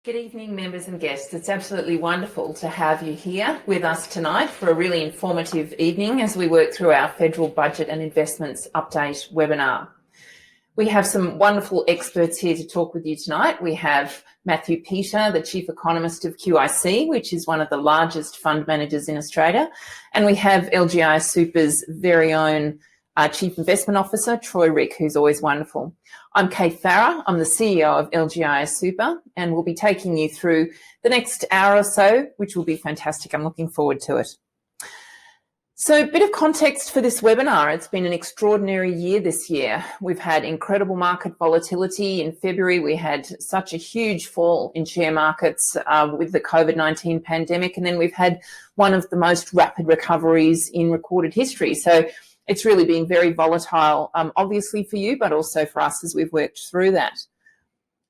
Good evening, members and guests. It's absolutely wonderful to have you here with us tonight for a really informative evening as we work through our federal budget and investments update webinar. We have some wonderful experts here to talk with you tonight. We have Matthew Peter, the Chief Economist of QIC, which is one of the largest fund managers in Australia. And we have LGIA Super's very own Chief Investment Officer, Troy Rieck, who's always wonderful. I'm Kate Farrar. I'm the CEO of LGIA Super, and we'll be taking you through the next hour or so, which will be fantastic. I'm looking forward to it. So a bit of context for this webinar. It's been an extraordinary year this year. We've had incredible market volatility. In February, we had such a huge fall in share markets with the COVID-19 pandemic, and then we've had one of the most rapid recoveries in recorded history. So it's really been very volatile, obviously for you, but also for us as we've worked through that.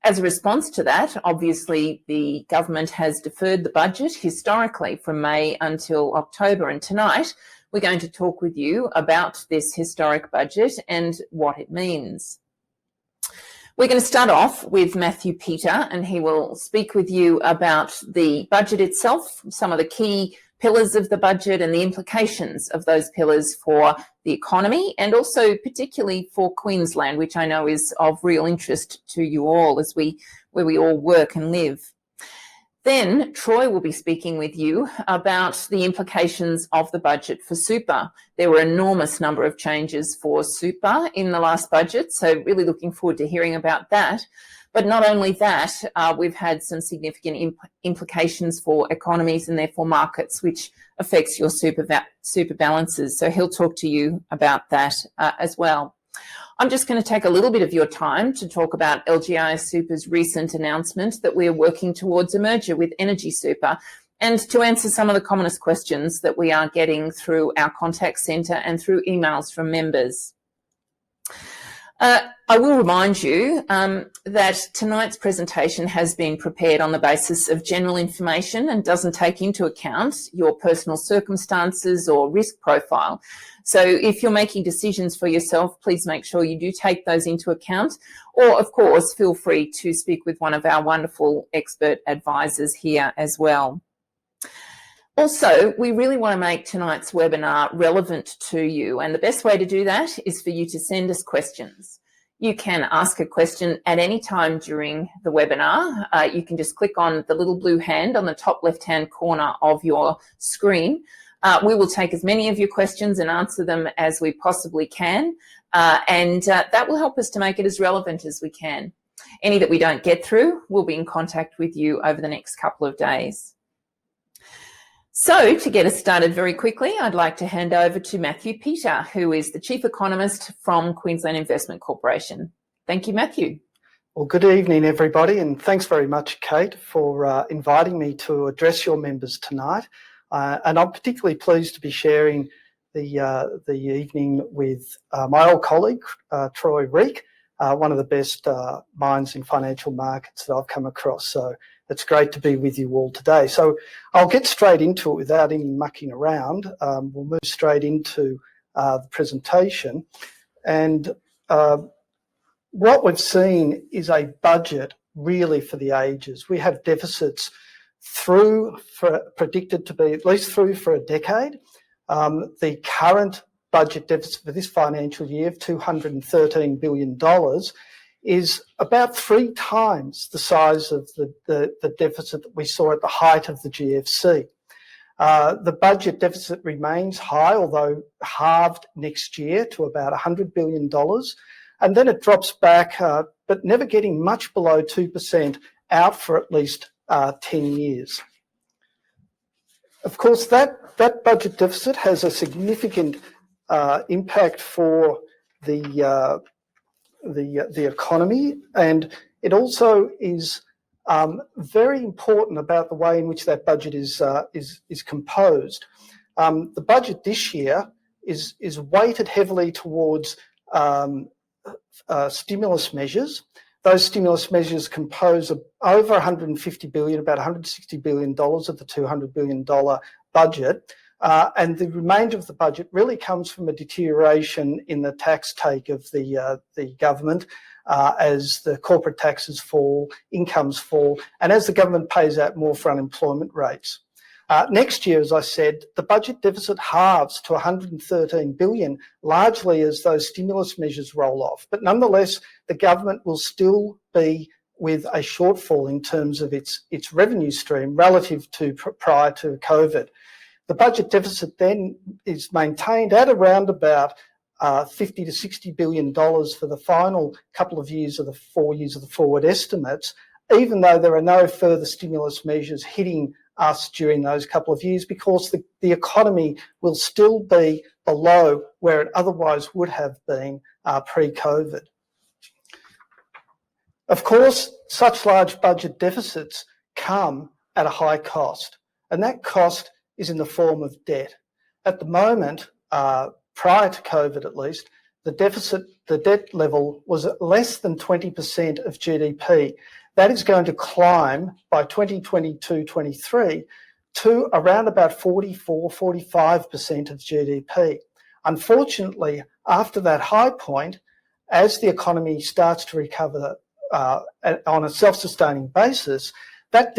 As a response to that, obviously the government has deferred the budget historically from May until October, and tonight we're going to talk with you about this historic budget and what it means. We're going to start off with Matthew Peter, and he will speak with you about the budget itself, some of the key pillars of the budget and the implications of those pillars for the economy and also particularly for Queensland, which I know is of real interest to you all as where we all work and live. Then Troy will be speaking with you about the implications of the budget for super. There were an enormous number of changes for super in the last budget, so really looking forward to hearing about that. But not only that, we've had some significant implications for economies and therefore markets, which affects your super balances. So he'll talk to you about that as well. I'm just going to take a little bit of your time to talk about LGIA Super's recent announcement that we're working towards a merger with Energy Super, and to answer some of the commonest questions that we are getting through our contact centre and through emails from members. I will remind you that tonight's presentation has been prepared on the basis of general information and doesn't take into account your personal circumstances or risk profile. So if you're making decisions for yourself, please make sure you do take those into account. Or, of course, feel free to speak with one of our wonderful expert advisors here as well. Also, we really want to make tonight's webinar relevant to you, and the best way to do that is for you to send us questions. You can ask a question at any time during the webinar. You can just click on the little blue hand on the top left-hand corner of your screen. We will take as many of your questions and answer them as we possibly can, and that will help us to make it as relevant as we can. Any that we don't get through, we'll be in contact with you over the next couple of days. So to get us started very quickly, I'd like to hand over to Matthew Peter, who is the Chief Economist from Queensland Investment Corporation. Thank you, Matthew. Well, good evening, everybody, and thanks very much, Kate, for inviting me to address your members tonight. And I'm particularly pleased to be sharing the evening with my old colleague, Troy Rieck, one of the best minds in financial markets that I've come across. So it's great to be with you all today. So I'll get straight into it without any mucking around. We'll move straight into the presentation. And what we've seen is a budget really for the ages. We have deficits predicted to be at least through for a decade. The current budget deficit for this financial year of $213 billion is about 3 times the size of the deficit that we saw at the height of the GFC. The budget deficit remains high, although halved next year to about $100 billion. And then it drops back, but never getting much below 2% out for at least 10 years. Of course, that budget deficit has a significant impact for the economy, and it also is very important about the way in which that budget is composed. The budget this year is weighted heavily towards stimulus measures. Those stimulus measures compose of over $150 billion, about $160 billion of the $200 billion budget. And the remainder of the budget really comes from a deterioration in the tax take of the government as the corporate taxes fall, incomes fall, and as the government pays out more for unemployment rates. Next year, as I said, the budget deficit halves to 113 billion, largely as those stimulus measures roll off. But nonetheless, the government will still be with a shortfall in terms of its revenue stream relative to prior to COVID. The budget deficit then is maintained at around about $50 to $60 billion for the final couple of years of the 4 years of the forward estimates, even though there are no further stimulus measures hitting us during those couple of years, because the economy will still be below where it otherwise would have been pre-COVID. Of course, such large budget deficits come at a high cost, and that cost is in the form of debt. At the moment, prior to COVID at least, the debt level was at less than 20% of GDP. That is going to climb by 2022-23 to around about 44-45% of GDP. Unfortunately, after that high point, as the economy starts to recover on a self-sustaining basis, that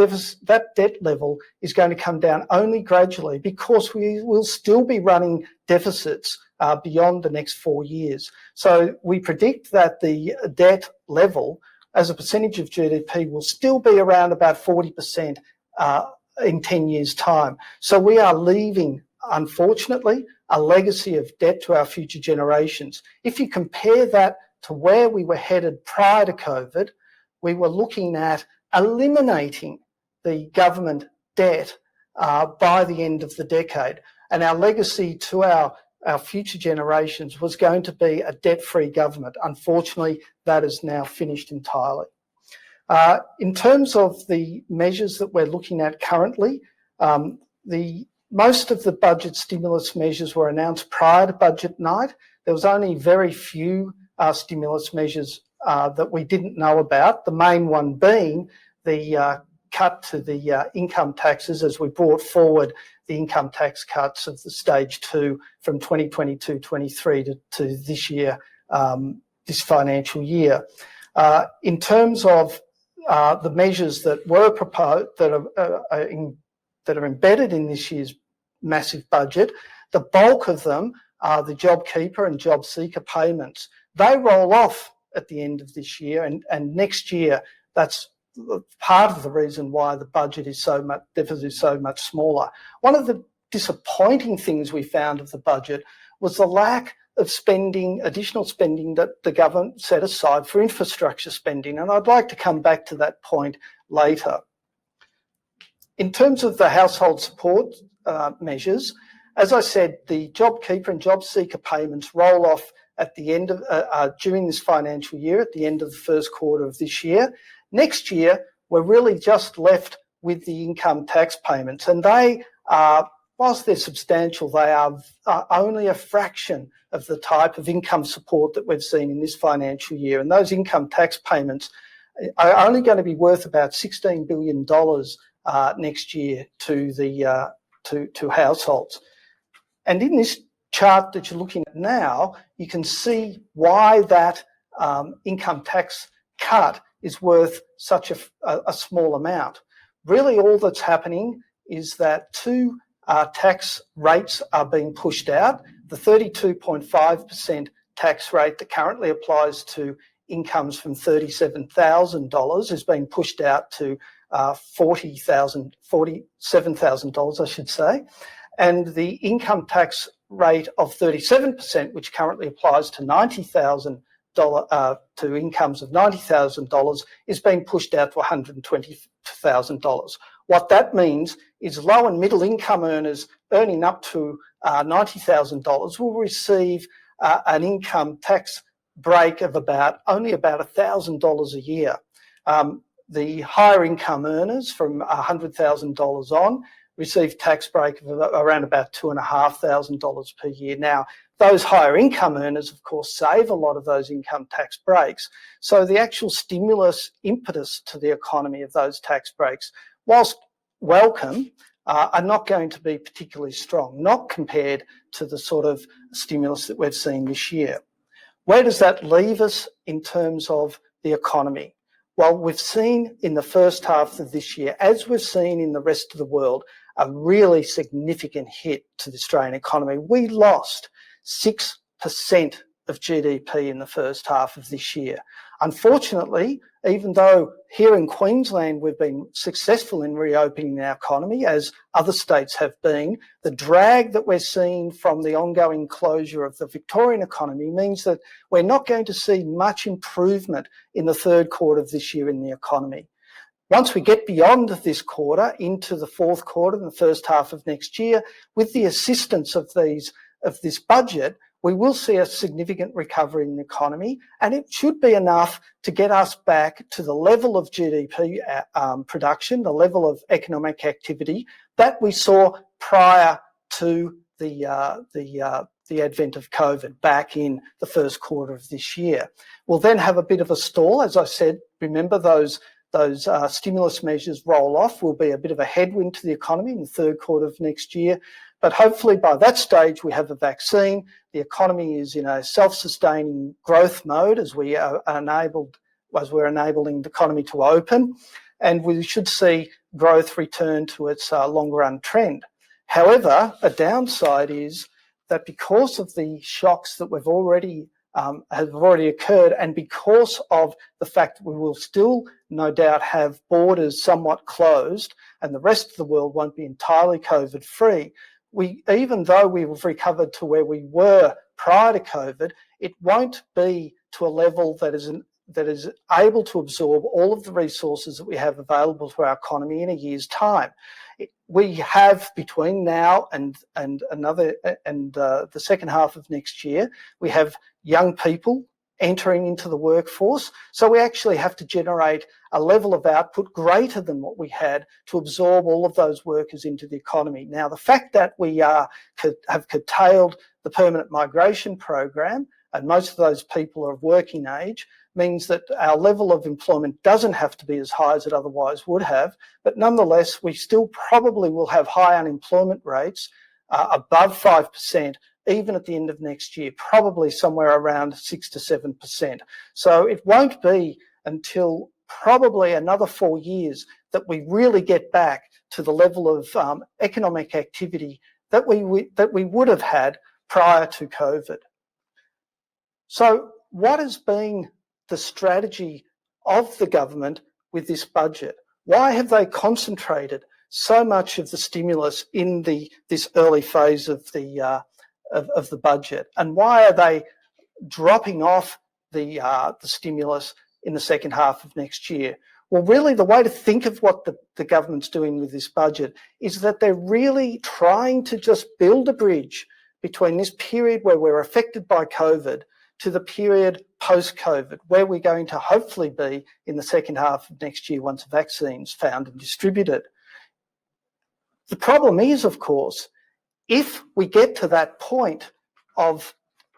debt level is going to come down only gradually, because we will still be running deficits beyond the next 4 years. So we predict that the debt level as a percentage of GDP will still be around about 40% in 10 years' time. So we are leaving, unfortunately, a legacy of debt to our future generations. If you compare that to where we were headed prior to COVID, we were looking at eliminating the government debt by the end of the decade. And our legacy to our future generations was going to be a debt-free government. Unfortunately, that is now finished entirely. In terms of the measures that we're looking at currently, most of the budget stimulus measures were announced prior to budget night. There was only very few stimulus measures that we didn't know about, the main one being the cut to the income taxes as we brought forward the income tax cuts of the stage 2 from 2022-23 to this year, this financial year. In terms of the measures that were proposed, that are embedded in this year's massive budget, the bulk of them are the JobKeeper and JobSeeker payments. They roll off at the end of this year, and next year, that's part of the reason why the budget is deficit is so much smaller. One of the disappointing things we found of the budget was the lack of spending, additional spending that the government set aside for infrastructure spending, and I'd like to come back to that point later. In terms of the household support measures, as I said, the JobKeeper and JobSeeker payments roll off at the end of during this financial year, at the end of the first quarter of this year. Next year, we're really just left with the income tax payments, and they are, whilst they're substantial, they are only a fraction of the type of income support that we've seen in this financial year. And those income tax payments are only going to be worth about $16 billion next year to households. And in this chart that you're looking at now, you can see why that income tax cut is worth such a small amount. Really, all that's happening is that two tax rates are being pushed out. The 32.5% tax rate that currently applies to incomes from $37,000 is being pushed out to $47,000, I should say. And the income tax rate of 37%, which currently applies to $90,000 to incomes of $90,000, is being pushed out to $120,000. What that means is low and middle income earners earning up to $90,000 will receive an income tax break of only about $1,000 a year. The higher income earners from $100,000 on receive tax break of around about $2,500 per year. Now, those higher income earners, of course, save a lot of those income tax breaks. So the actual stimulus impetus to the economy of those tax breaks, whilst welcome, are not going to be particularly strong, not compared to the sort of stimulus that we've seen this year. Where does that leave us in terms of the economy? Well, we've seen in the first half of this year, as we've seen in the rest of the world, a really significant hit to the Australian economy. We lost 6% of GDP in the first half of this year. Unfortunately, even though here in Queensland we've been successful in reopening our economy, as other states have been, the drag that we're seeing from the ongoing closure of the Victorian economy means that we're not going to see much improvement in the third quarter of this year in the economy. Once we get beyond this quarter into the fourth quarter and the first half of next year, with the assistance of this budget, we will see a significant recovery in the economy, and it should be enough to get us back to the level of GDP production, the level of economic activity that we saw prior to the advent of COVID back in the first quarter of this year. We'll then have a bit of a stall. As I said, remember those stimulus measures roll off will be a bit of a headwind to the economy in the third quarter of next year. But hopefully by that stage we have a vaccine. The economy is in a self-sustaining growth mode as we're enabling the economy to open, and we should see growth return to its longer run trend. However, a downside is that because of the shocks that have already occurred, and because of the fact that we will still no doubt have borders somewhat closed and the rest of the world won't be entirely COVID-free, even though we've recovered to where we were prior to COVID, it won't be to a level that is able to absorb all of the resources that we have available to our economy in a year's time. We have between now and the second half of next year, we have young people entering into the workforce. So we actually have to generate a level of output greater than what we had to absorb all of those workers into the economy. Now, the fact that we have curtailed the permanent migration program, and most of those people are of working age, means that our level of employment doesn't have to be as high as it otherwise would have. But nonetheless, we still probably will have high unemployment rates, above 5%, even at the end of next year, probably somewhere around 6 to 7%. So it won't be until probably another 4 years that we really get back to the level of economic activity that we would have had prior to COVID. So what has been the strategy of the government with this budget? Why have they concentrated so much of the stimulus in this early phase of the budget, and why are they dropping off the stimulus in the second half of next year? Well, really the way to think of what the government's doing with this budget is that they're really trying to just build a bridge between this period where we're affected by COVID to the period post-COVID, where we're going to hopefully be in the second half of next year once a vaccine's found and distributed. The problem is, of course, if we get to that point of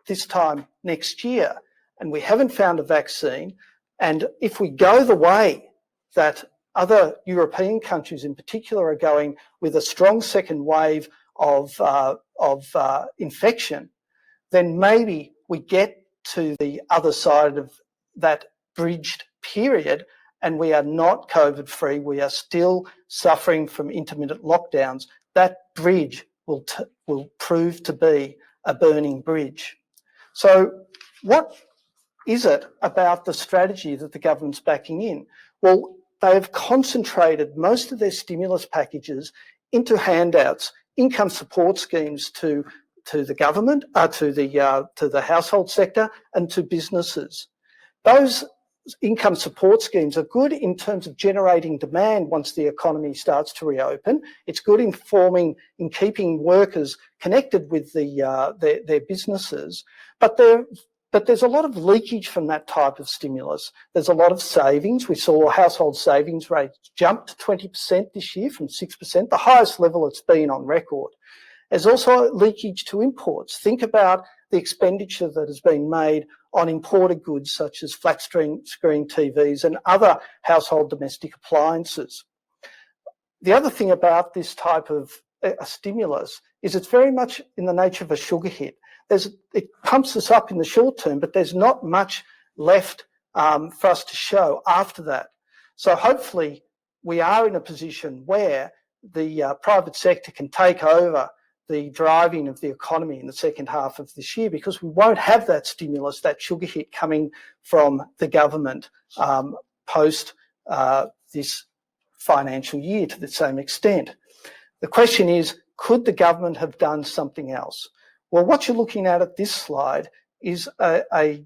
this time next year and we haven't found a vaccine, and if we go the way that other European countries in particular are going with a strong second wave of infection, then maybe we get to the other side of that bridged period and we are not COVID-free, we are still suffering from intermittent lockdowns. That bridge will prove to be a burning bridge. So what is it about the strategy that the government's backing in? Well, they have concentrated most of their stimulus packages into handouts, income support schemes to the government, to the household sector and to businesses. Those income support schemes are good in terms of generating demand once the economy starts to reopen. It's good in keeping workers connected with their businesses, but there's a lot of leakage from that type of stimulus. There's a lot of savings. We saw household savings rates jump to 20% this year from 6%, the highest level it's been on record. There's also leakage to imports. Think about the expenditure that has been made on imported goods such as flat screen TVs and other household domestic appliances. The other thing about this type of a stimulus is it's very much in the nature of a sugar hit. It pumps us up in the short term, but there's not much left for us to show after that. So hopefully we are in a position where the private sector can take over the driving of the economy in the second half of this year, because we won't have that stimulus, that sugar hit coming from the government post this financial year to the same extent. The question is, could the government have done something else? Well, what you're looking at this slide is a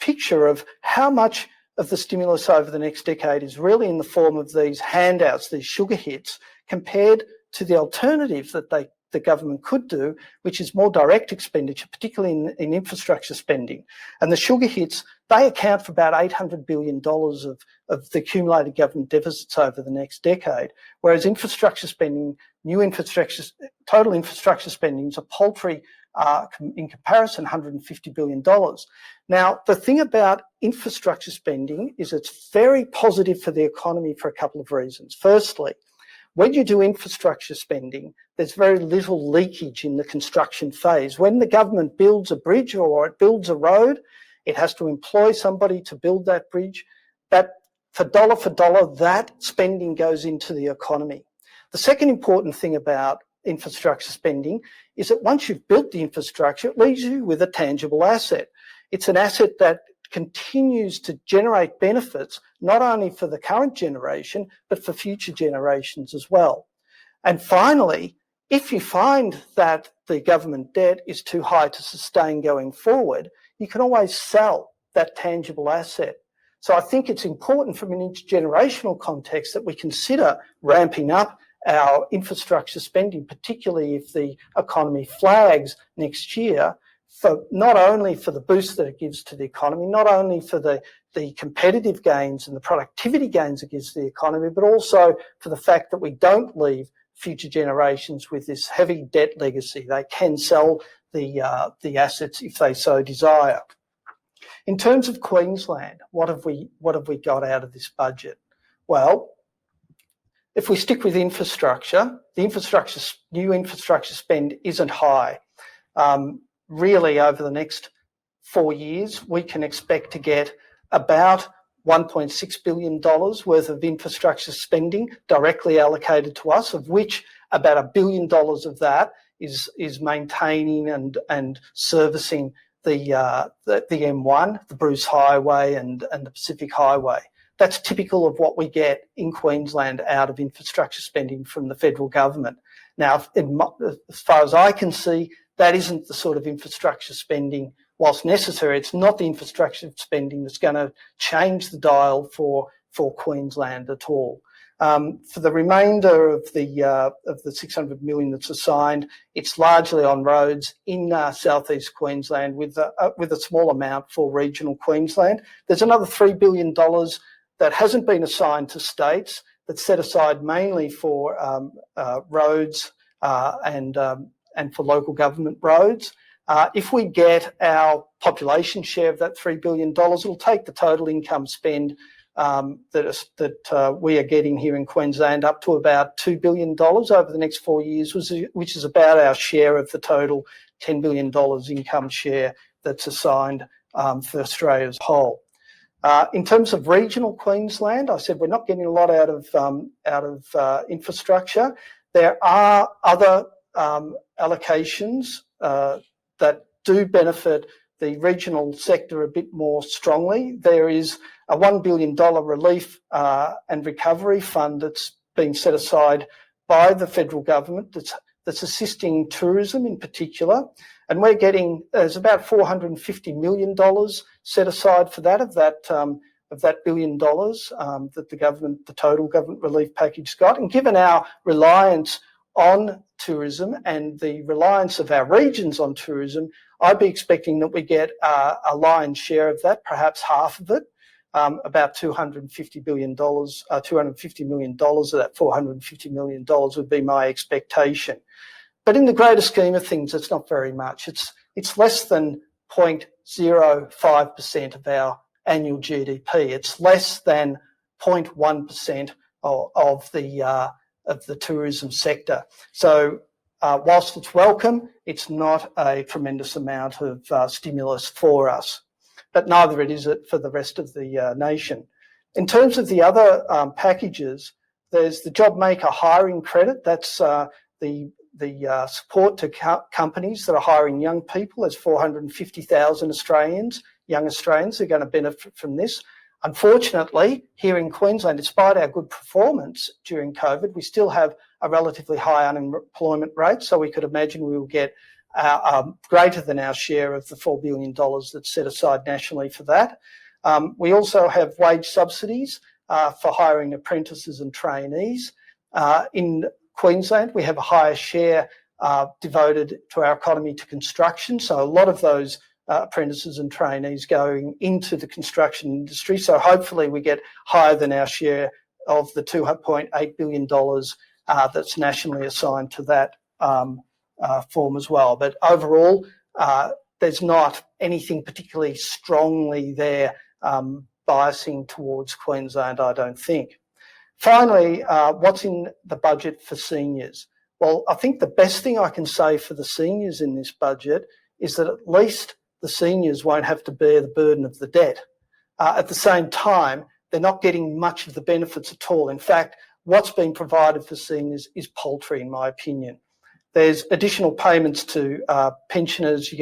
picture of how much of the stimulus over the next decade is really in the form of these handouts, these sugar hits, compared to the alternative that the government could do, which is more direct expenditure, particularly in infrastructure spending. And the sugar hits, they account for about $800 billion of the accumulated government deficits over the next decade, whereas infrastructure spending, total infrastructure spending is a paltry, in comparison, $150 billion. Now, the thing about infrastructure spending is it's very positive for the economy for a couple of reasons. Firstly, when you do infrastructure spending, there's very little leakage in the construction phase. When the government builds a bridge or it builds a road, it has to employ somebody to build that bridge. That for dollar, that spending goes into the economy. The second important thing about infrastructure spending is that once you've built the infrastructure, it leaves you with a tangible asset. It's an asset that continues to generate benefits, not only for the current generation, but for future generations as well. And finally, if you find that the government debt is too high to sustain going forward, you can always sell that tangible asset. So I think it's important from an intergenerational context that we consider ramping up our infrastructure spending, particularly if the economy flags next year, for not only for the boost that it gives to the economy, not only for the competitive gains and the productivity gains it gives to the economy, but also for the fact that we don't leave future generations with this heavy debt legacy. They can sell the assets if they so desire. In terms of Queensland, what have we got out of this budget? Well, if we stick with infrastructure, the new infrastructure spend isn't high. Really, over the next 4 years, we can expect to get about $1.6 billion worth of infrastructure spending directly allocated to us, of which about $1 billion of that is maintaining and servicing the M1, the Bruce Highway and the Pacific Highway. That's typical of what we get in Queensland out of infrastructure spending from the federal government. Now, as far as I can see, that isn't the sort of infrastructure spending, whilst necessary, it's not the infrastructure spending that's going to change the dial for Queensland at all. For the remainder of the $600 million that's assigned, it's largely on roads in southeast Queensland with a small amount for regional Queensland. There's another $3 billion that hasn't been assigned to states, that's set aside mainly for roads and for local government roads. If we get our population share of that $3 billion, it'll take the total income spend that we are getting here in Queensland up to about $2 billion over the next 4 years, which is about our share of the total $10 billion income share that's assigned for Australia as a whole. In terms of regional Queensland, I said we're not getting a lot out of infrastructure. There are other allocations that do benefit the regional sector a bit more strongly. There is a $1 billion relief and recovery fund that's been set aside by the federal government that's assisting tourism in particular. And there's about $450 million set aside for that, of that $1 billion that the total government relief package got. And given our reliance on tourism and the reliance of our regions on tourism, I'd be expecting that we get a lion's share of that, perhaps half of it, about $250 million of that $450 million would be my expectation. But in the greater scheme of things, it's not very much. It's less than 0.05% of our annual GDP. It's less than 0.1% of the tourism sector. So whilst it's welcome, it's not a tremendous amount of stimulus for us, but neither is it for the rest of the nation. In terms of the other packages, there's the JobMaker hiring credit. That's the support to companies that are hiring young people. There's 450,000 young Australians who are going to benefit from this. Unfortunately, here in Queensland, despite our good performance during COVID, we still have a relatively high unemployment rate. So we could imagine we will get greater than our share of the $4 billion that's set aside nationally for that. We also have wage subsidies for hiring apprentices and trainees. In Queensland, we have a higher share devoted to our economy to construction. So a lot of those apprentices and trainees going into the construction industry. So hopefully we get higher than our share of the $2.8 billion that's nationally assigned to that form as well. But overall, there's not anything particularly strongly there biasing towards Queensland, I don't think. Finally, what's in the budget for seniors? Well, I think the best thing I can say for the seniors in this budget is that at least the seniors won't have to bear the burden of the debt. At the same time, they're not getting much of the benefits at all. In fact, what's being provided for seniors is paltry, in my opinion. There's additional payments to pensioners.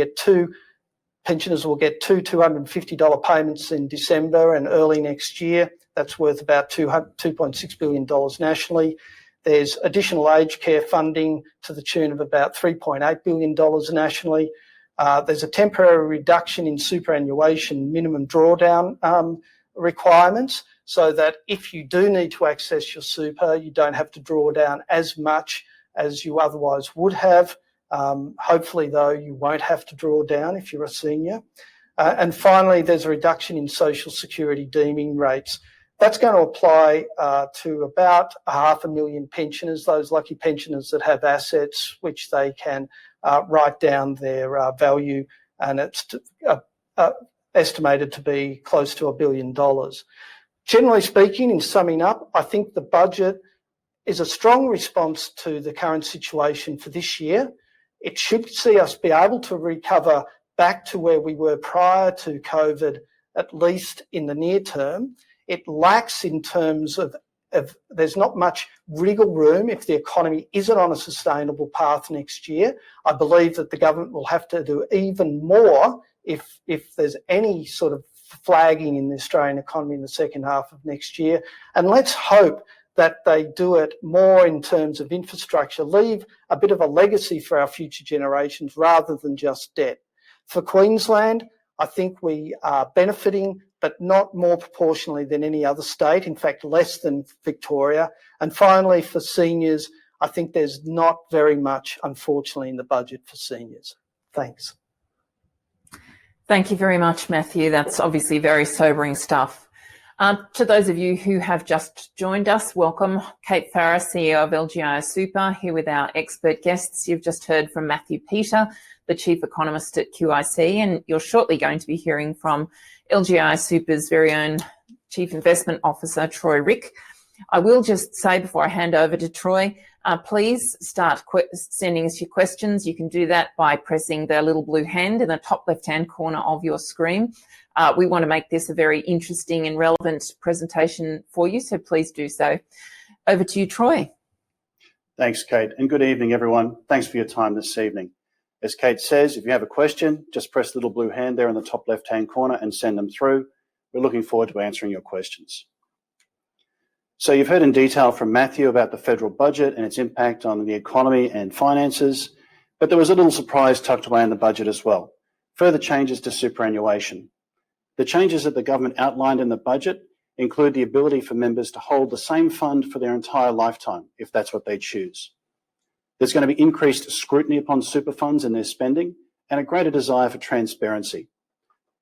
Pensioners will get two $250 payments in December and early next year. That's worth about $2.6 billion nationally. There's additional aged care funding to the tune of about $3.8 billion nationally. There's a temporary reduction in superannuation minimum drawdown requirements so that if you do need to access your super, you don't have to draw down as much as you otherwise would have. Hopefully, though, you won't have to draw down if you're a senior. And finally, there's a reduction in social security deeming rates. That's going to apply to about 500,000 pensioners, those lucky pensioners that have assets which they can write down their value, and it's estimated to be close to $1 billion. Generally speaking, in summing up, I think the budget is a strong response to the current situation for this year. It should see us be able to recover back to where we were prior to COVID, at least in the near term. It lacks in terms of there's not much wriggle room if the economy isn't on a sustainable path next year. I believe that the government will have to do even more if there's any sort of flagging in the Australian economy in the second half of next year. And let's hope that they do it more in terms of infrastructure, leave a bit of a legacy for our future generations rather than just debt. For Queensland, I think we are benefiting, but not more proportionally than any other state, in fact, less than Victoria. And finally, for seniors, I think there's not very much, unfortunately, in the budget for seniors. Thanks. Thank you very much, Matthew. That's obviously very sobering stuff. To those of you who have just joined us, welcome. Kate Farrar, CEO of LGIA Super, here with our expert guests. You've just heard from Matthew Peter, the Chief Economist at QIC, and you're shortly going to be hearing from LGIA Super's very own Chief Investment Officer, Troy Rieck. I will just say before I hand over to Troy, please start sending us your questions. You can do that by pressing the little blue hand in the top left-hand corner of your screen. We want to make this a very interesting and relevant presentation for you, so please do so. Over to you, Troy. Thanks, Kate, and good evening, everyone. Thanks for your time this evening. As Kate says, if you have a question, just press the little blue hand there in the top left-hand corner and send them through. We're looking forward to answering your questions. So you've heard in detail from Matthew about the federal budget and its impact on the economy and finances, but there was a little surprise tucked away in the budget as well. Further changes to superannuation. The changes that the government outlined in the budget include the ability for members to hold the same fund for their entire lifetime, if that's what they choose. There's going to be increased scrutiny upon super funds and their spending, and a greater desire for transparency.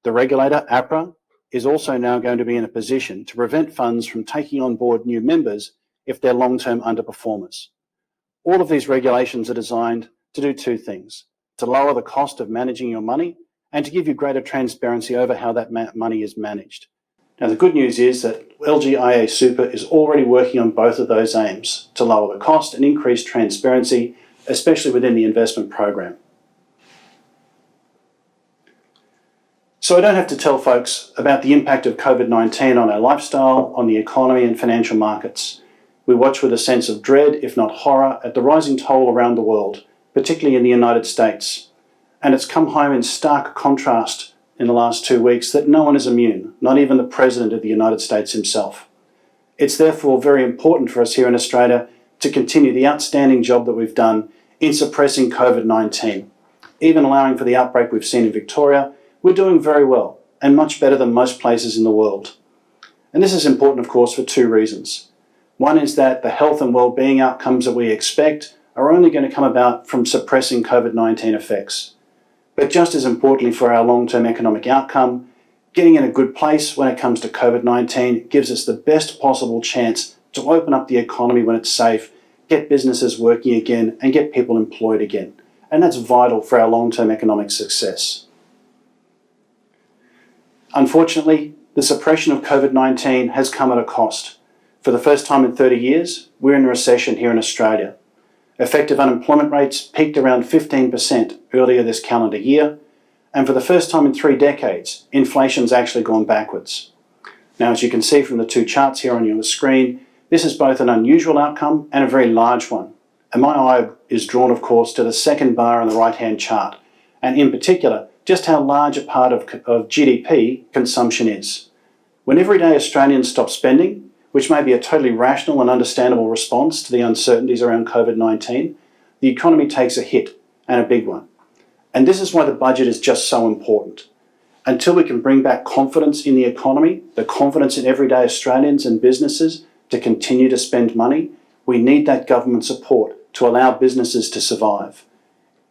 The regulator, APRA, is also now going to be in a position to prevent funds from taking on board new members if they're long-term underperformers. All of these regulations are designed to do two things: to lower the cost of managing your money and to give you greater transparency over how that money is managed. Now, the good news is that LGIA Super is already working on both of those aims to lower the cost and increase transparency, especially within the investment program. So I don't have to tell folks about the impact of COVID-19 on our lifestyle, on the economy and financial markets. We watch with a sense of dread, if not horror, at the rising toll around the world, particularly in the United States. And it's come home in stark contrast in the last 2 weeks that no one is immune, not even the President of the United States himself. It's therefore very important for us here in Australia to continue the outstanding job that we've done in suppressing COVID-19. Even allowing for the outbreak we've seen in Victoria, we're doing very well and much better than most places in the world. And this is important, of course, for 2 reasons. One is that the health and well-being outcomes that we expect are only going to come about from suppressing COVID-19 effects. But just as importantly for our long-term economic outcome, getting in a good place when it comes to COVID-19 gives us the best possible chance to open up the economy when it's safe, get businesses working again, and get people employed again. And that's vital for our long-term economic success. Unfortunately, the suppression of COVID-19 has come at a cost. For the first time in 30 years, we're in a recession here in Australia. Effective unemployment rates peaked around 15% earlier this calendar year, and for the first time in 3 decades, inflation's actually gone backwards. Now, as you can see from the 2 charts here on your screen, this is both an unusual outcome and a very large one. And my eye is drawn, of course, to the second bar on the right-hand chart, and in particular, just how large a part of GDP consumption is. When everyday Australians stop spending, which may be a totally rational and understandable response to the uncertainties around COVID-19, the economy takes a hit, and a big one. And this is why the budget is just so important. Until we can bring back confidence in the economy, the confidence in everyday Australians and businesses to continue to spend money, we need that government support to allow businesses to survive.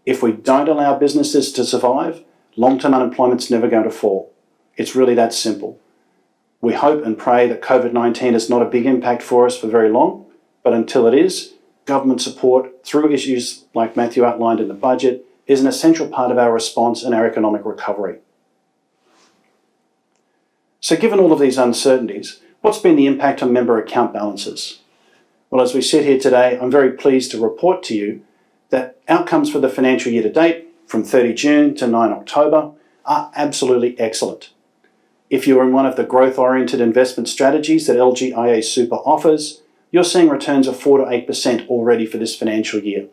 If we don't allow businesses to survive, long-term unemployment's never going to fall. It's really that simple. We hope and pray that COVID-19 is not a big impact for us for very long, but until it is, government support through issues like Matthew outlined in the budget is an essential part of our response and our economic recovery. So given all of these uncertainties, what's been the impact on member account balances? Well, as we sit here today, I'm very pleased to report to you that outcomes for the financial year to date, from 30 June to 9 October, are absolutely excellent. If you're in one of the growth-oriented investment strategies that LGIA Super offers, you're seeing returns of 4 to 8% already for this financial year.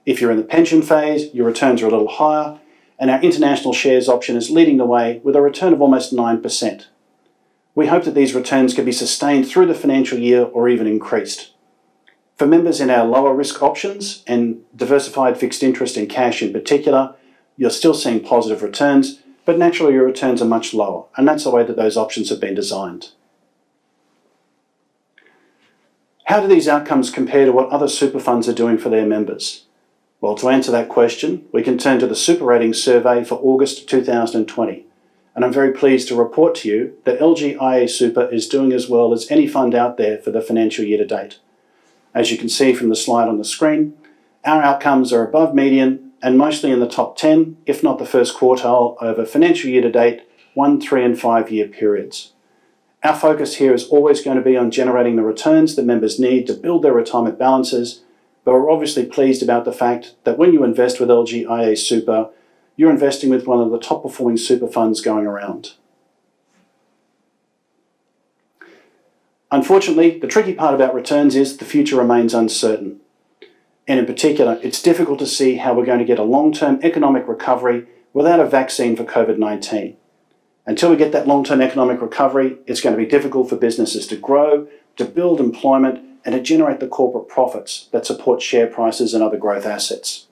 If you're in the pension phase, your returns are a little higher, and our international shares option is leading the way with a return of almost 9%. We hope that these returns can be sustained through the financial year or even increased. For members in our lower risk options and diversified fixed interest in cash in particular, you're still seeing positive returns, but naturally your returns are much lower, and that's the way that those options have been designed. How do these outcomes compare to what other super funds are doing for their members? Well, to answer that question, we can turn to the Super Ratings Survey for August 2020. And I'm very pleased to report to you that LGIA Super is doing as well as any fund out there for the financial year to date. As you can see from the slide on the screen, our outcomes are above median and mostly in the top 10, if not the first quartile, over financial year to date, 1, 3 and 5 year periods. Our focus here is always going to be on generating the returns that members need to build their retirement balances, but we're obviously pleased about the fact that when you invest with LGIA Super, you're investing with one of the top performing super funds going around. Unfortunately, the tricky part about returns is the future remains uncertain. And in particular, it's difficult to see how we're going to get a long-term economic recovery without a vaccine for COVID-19. Until we get that long-term economic recovery, it's going to be difficult for businesses to grow, to build employment, and to generate the corporate profits that support share prices and other growth assets.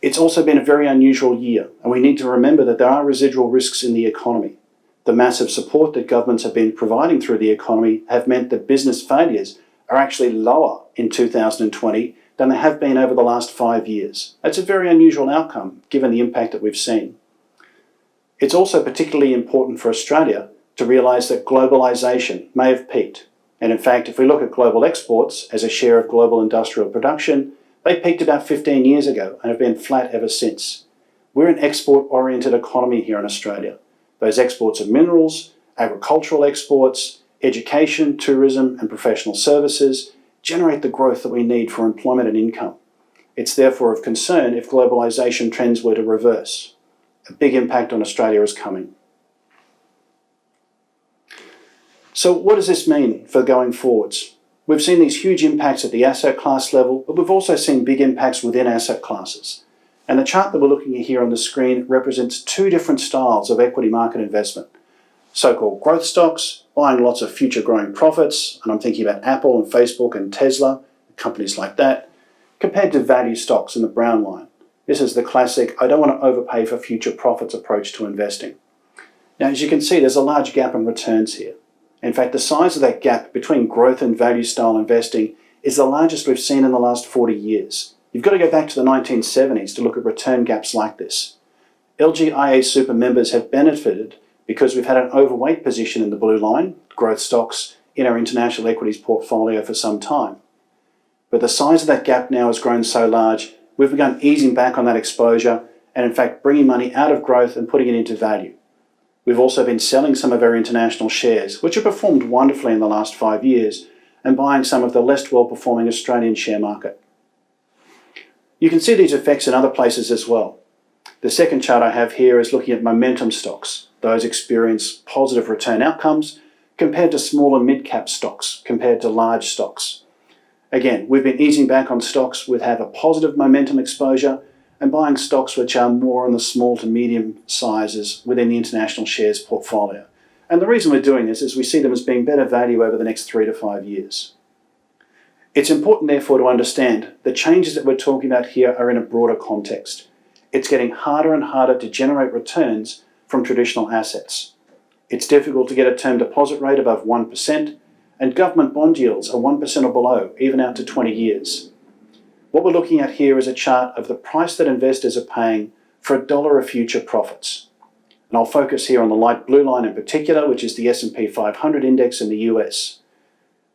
It's also been a very unusual year, and we need to remember that there are residual risks in the economy. The massive support that governments have been providing through the economy have meant that business failures are actually lower in 2020 than they have been over the last 5 years. That's a very unusual outcome, given the impact that we've seen. It's also particularly important for Australia to realise that globalisation may have peaked. And in fact, if we look at global exports as a share of global industrial production, they peaked about 15 years ago and have been flat ever since. We're an export-oriented economy here in Australia. Those exports of minerals Agricultural exports, education, tourism, and professional services generate the growth that we need for employment and income. It's therefore of concern if globalisation trends were to reverse. A big impact on Australia is coming. So what does this mean for going forwards? We've seen these huge impacts at the asset class level, but we've also seen big impacts within asset classes. And the chart that we're looking at here on the screen represents two different styles of equity market investment. So-called growth stocks, buying lots of future growing profits, and I'm thinking about Apple and Facebook and Tesla, companies like that, compared to value stocks in the brown line. This is the classic, I don't want to overpay for future profits approach to investing. Now, as you can see, there's a large gap in returns here. In fact, the size of that gap between growth and value style investing is the largest we've seen in the last 40 years. You've got to go back to the 1970s to look at return gaps like this. LGIA Super members have benefited because we've had an overweight position in the blue line, growth stocks, in our international equities portfolio for some time. But the size of that gap now has grown so large, we've begun easing back on that exposure and in fact bringing money out of growth and putting it into value. We've also been selling some of our international shares, which have performed wonderfully in the last 5 years, and buying some of the less well-performing Australian share market. You can see these effects in other places as well. The second chart I have here is looking at momentum stocks. Those experience positive return outcomes compared to small and mid-cap stocks compared to large stocks. Again, we've been easing back on stocks which have a positive momentum exposure and buying stocks which are more on the small to medium sizes within the international shares portfolio. And the reason we're doing this is we see them as being better value over the next 3 to 5 years. It's important, therefore, to understand the changes that we're talking about here are in a broader context. It's getting harder and harder to generate returns from traditional assets. It's difficult to get a term deposit rate above 1%, and government bond yields are 1% or below, even out to 20 years. What we're looking at here is a chart of the price that investors are paying for $1 of future profits. And I'll focus here on the light blue line in particular, which is the S&P 500 index in the US.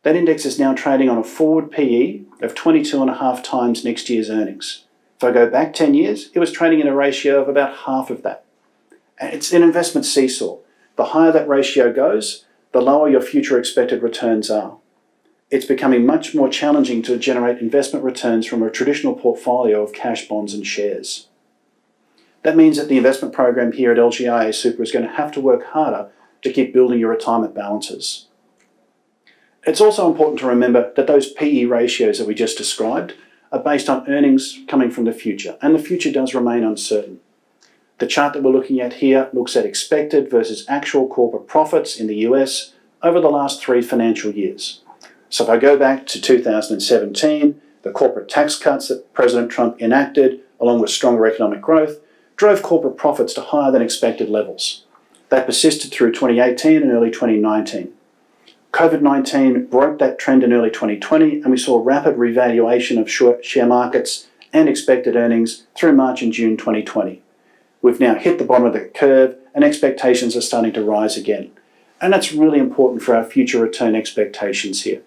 That index is now trading on a forward PE of 22.5 times next year's earnings. If I go back 10 years, it was trading in a ratio of about half of that. And it's an investment seesaw. The higher that ratio goes, the lower your future expected returns are. It's becoming much more challenging to generate investment returns from a traditional portfolio of cash, bonds and shares. That means that the investment program here at LGIA Super is going to have to work harder to keep building your retirement balances. It's also important to remember that those PE ratios that we just described are based on earnings coming from the future, and the future does remain uncertain. The chart that we're looking at here looks at expected versus actual corporate profits in the US over the last 3 financial years. So if I go back to 2017, the corporate tax cuts that President Trump enacted, along with stronger economic growth, drove corporate profits to higher than expected levels. That persisted through 2018 and early 2019. COVID-19 broke that trend in early 2020, and we saw rapid revaluation of share markets and expected earnings through March and June 2020. We've now hit the bottom of the curve, and expectations are starting to rise again. And that's really important for our future return expectations here.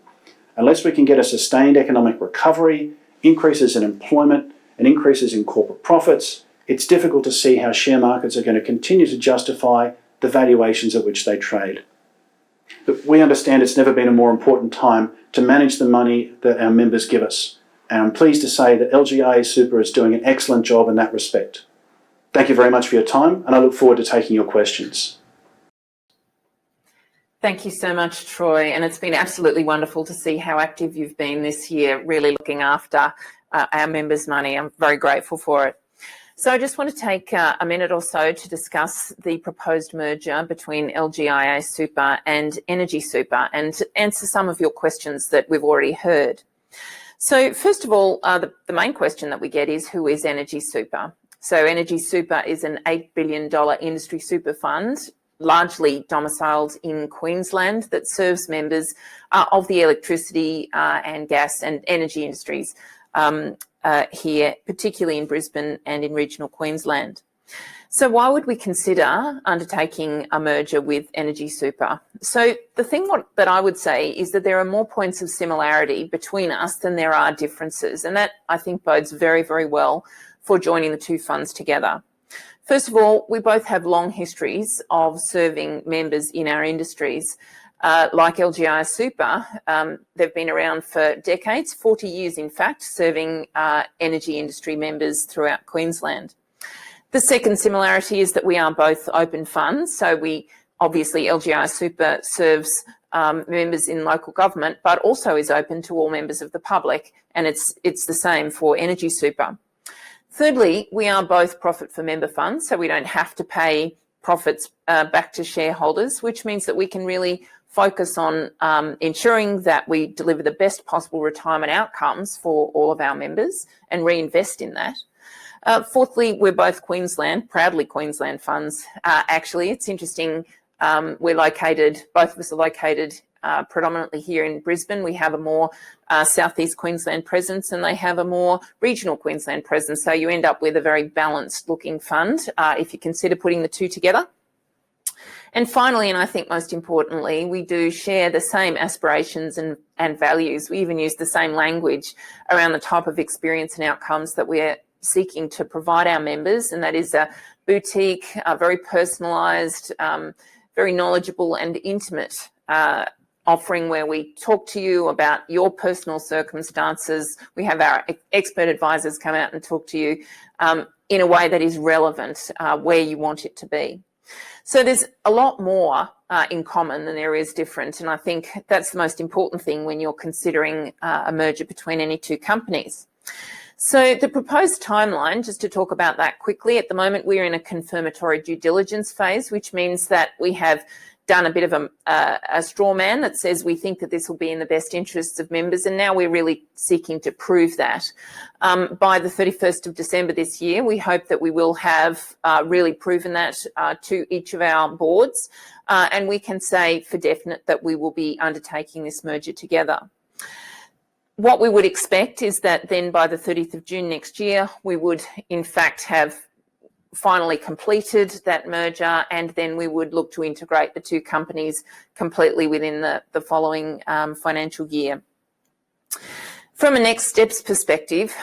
Unless we can get a sustained economic recovery, increases in employment, and increases in corporate profits, it's difficult to see how share markets are going to continue to justify the valuations at which they trade. But we understand it's never been a more important time to manage the money that our members give us. And I'm pleased to say that LGIA Super is doing an excellent job in that respect. Thank you very much for your time, and I look forward to taking your questions. Thank you so much, Troy. And it's been absolutely wonderful to see how active you've been this year, really looking after our members' money. I'm very grateful for it. So I just want to take a minute or so to discuss the proposed merger between LGIA Super and Energy Super and to answer some of your questions that we've already heard. So first of all, the main question that we get is, who is Energy Super? So Energy Super is an $8 billion industry super fund, largely domiciled in Queensland, that serves members of the electricity and gas and energy industries here, particularly in Brisbane and in regional Queensland. So why would we consider undertaking a merger with Energy Super? So the thing that I would say is that there are more points of similarity between us than there are differences, and that I think bodes very, very well for joining the two funds together. First of all, we both have long histories of serving members in our industries. Like LGIA Super, they've been around for decades, 40 years in fact, serving energy industry members throughout Queensland. The second similarity is that we are both open funds, so obviously LGIA Super serves members in local government, but also is open to all members of the public, and it's the same for Energy Super. Thirdly, we are both profit for member funds, so we don't have to pay profits back to shareholders, which means that we can really focus on ensuring that we deliver the best possible retirement outcomes for all of our members and reinvest in that. Fourthly, we're both proudly Queensland funds. Actually, it's interesting, both of us are located predominantly here in Brisbane. We have a more southeast Queensland presence, and they have a more regional Queensland presence. So you end up with a very balanced looking fund if you consider putting the two together. And finally, and I think most importantly, we do share the same aspirations and values. We even use the same language around the type of experience and outcomes that we're seeking to provide our members, and that is a boutique, very personalised, very knowledgeable and intimate offering where we talk to you about your personal circumstances. We have our expert advisors come out and talk to you in a way that is relevant where you want it to be. So there's a lot more in common than there is different, and I think that's the most important thing when you're considering a merger between any two companies. So the proposed timeline, just to talk about that quickly, at the moment we're in a confirmatory due diligence phase, which means that we have done a bit of a straw man that says we think that this will be in the best interests of members, and now we're really seeking to prove that. By the 31st of December this year, we hope that we will have really proven that to each of our boards, and we can say for definite that we will be undertaking this merger together. What we would expect is that then by the 30th of June next year, we would in fact have finally completed that merger, and then we would look to integrate the two companies completely within the following financial year. From a next steps perspective,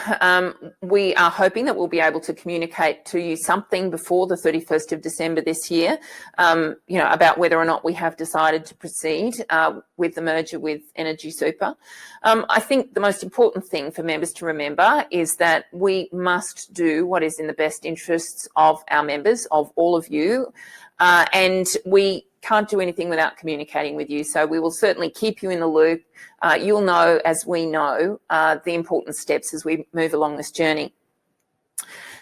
we are hoping that we'll be able to communicate to you something before the 31st of December this year, about whether or not we have decided to proceed with the merger with Energy Super. I think the most important thing for members to remember is that we must do what is in the best interests of our members, of all of you, and we can't do anything without communicating with you. So we will certainly keep you in the loop. You'll know, as we know, the important steps as we move along this journey.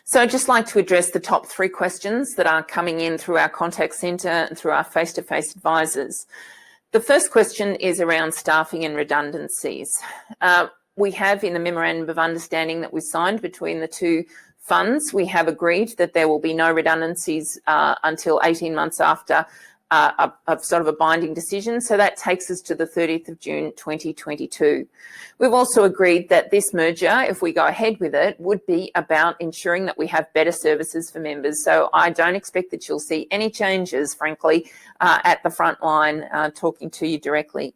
So I'd just like to address the top three questions that are coming in through our contact centre and through our face-to-face advisors. The first question is around staffing and redundancies. We have, in the Memorandum of Understanding that was signed between the two funds, we have agreed that there will be no redundancies until 18 months after a sort of a binding decision. So that takes us to the 30th of June 2022. We've also agreed that this merger, if we go ahead with it, would be about ensuring that we have better services for members. So I don't expect that you'll see any changes, frankly, at the front line talking to you directly.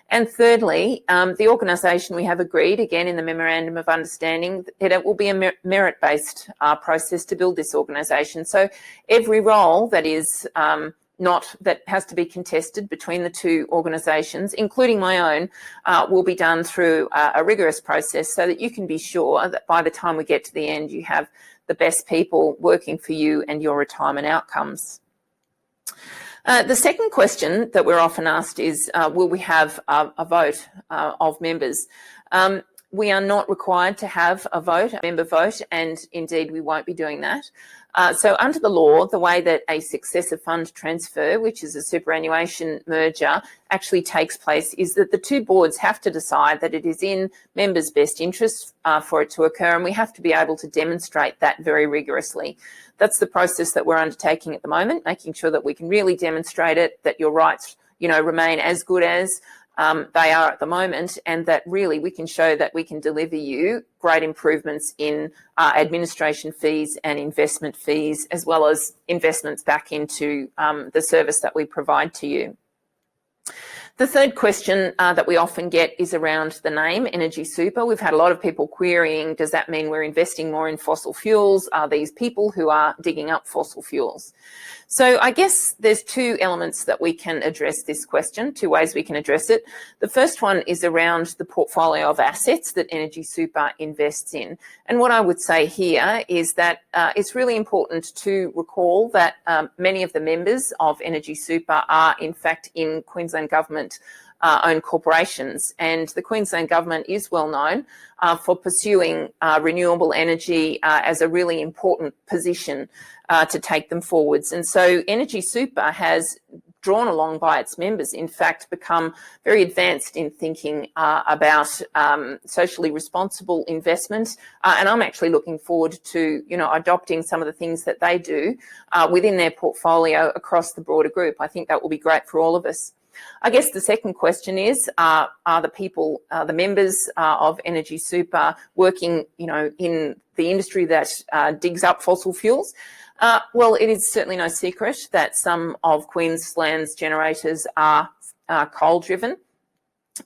And thirdly, the organisation, we have agreed, again in the Memorandum of Understanding, that it will be a merit-based process to build this organisation. So every role that is that has to be contested between the two organisations, including my own, will be done through a rigorous process so that you can be sure that by the time we get to the end, you have the best people working for you and your retirement outcomes. The second question that we're often asked is, will we have a vote of members? We are not required to have a vote, a member vote, and indeed we won't be doing that. So under the law, the way that a successor fund transfer, which is a superannuation merger, actually takes place is that the two boards have to decide that it is in members' best interests for it to occur, and we have to be able to demonstrate that very rigorously. That's the process that we're undertaking at the moment, making sure that we can really demonstrate it, that your rights, remain as good as they are at the moment, and that really we can show that we can deliver you great improvements in administration fees and investment fees, as well as investments back into the service that we provide to you. The third question that we often get is around the name, Energy Super. We've had a lot of people querying, does that mean we're investing more in fossil fuels? Are these people who are digging up fossil fuels? So I guess there's two elements that we can address this question, two ways we can address it. The first one is around the portfolio of assets that Energy Super invests in. And what I would say here is that it's really important to recall that many of the members of Energy Super are in fact in Queensland Government owned corporations, and the Queensland Government is well known for pursuing renewable energy as a really important position to take them forwards. And so Energy Super has, drawn along by its members, in fact become very advanced in thinking about socially responsible investment, and I'm actually looking forward to adopting some of the things that they do within their portfolio across the broader group. I think that will be great for all of us. I guess the second question is, are the people, the members of Energy Super working, in the industry that digs up fossil fuels? Well, it is certainly no secret that some of Queensland's generators are coal-driven.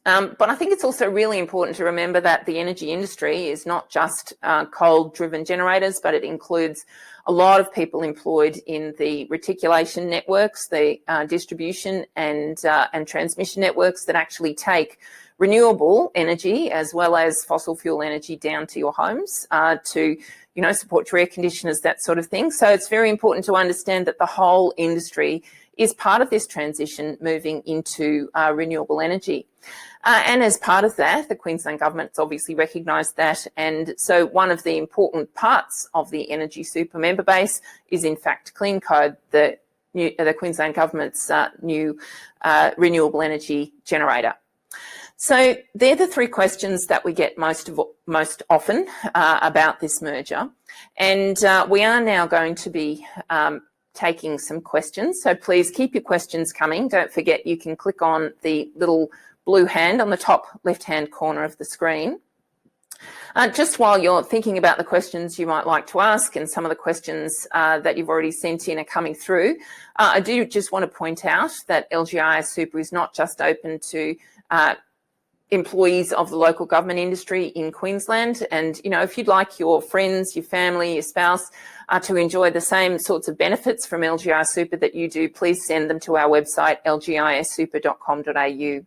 But I think it's also really important to remember that the energy industry is not just coal-driven generators, but it includes a lot of people employed in the reticulation networks, the distribution and transmission networks that actually take renewable energy as well as fossil fuel energy down to your homes to support your air conditioners, that sort of thing. So it's very important to understand that the whole industry is part of this transition moving into renewable energy. And as part of that, the Queensland Government's obviously recognised that. And so one of the important parts of the Energy Super member base is in fact Clean Code, the Queensland Government's new renewable energy generator. So they're the three questions that we get most often about this merger. And we are now going to be taking some questions. So please keep your questions coming. Don't forget you can click on the little blue hand on the top left-hand corner of the screen. Just while you're thinking about the questions you might like to ask, and some of the questions that you've already sent in are coming through, I do just want to point out that LGIA Super is not just open to employees of the local government industry in Queensland. And, if you'd like your friends, your family, your spouse to enjoy the same sorts of benefits from LGIA Super that you do, please send them to our website, lgiasuper.com.au.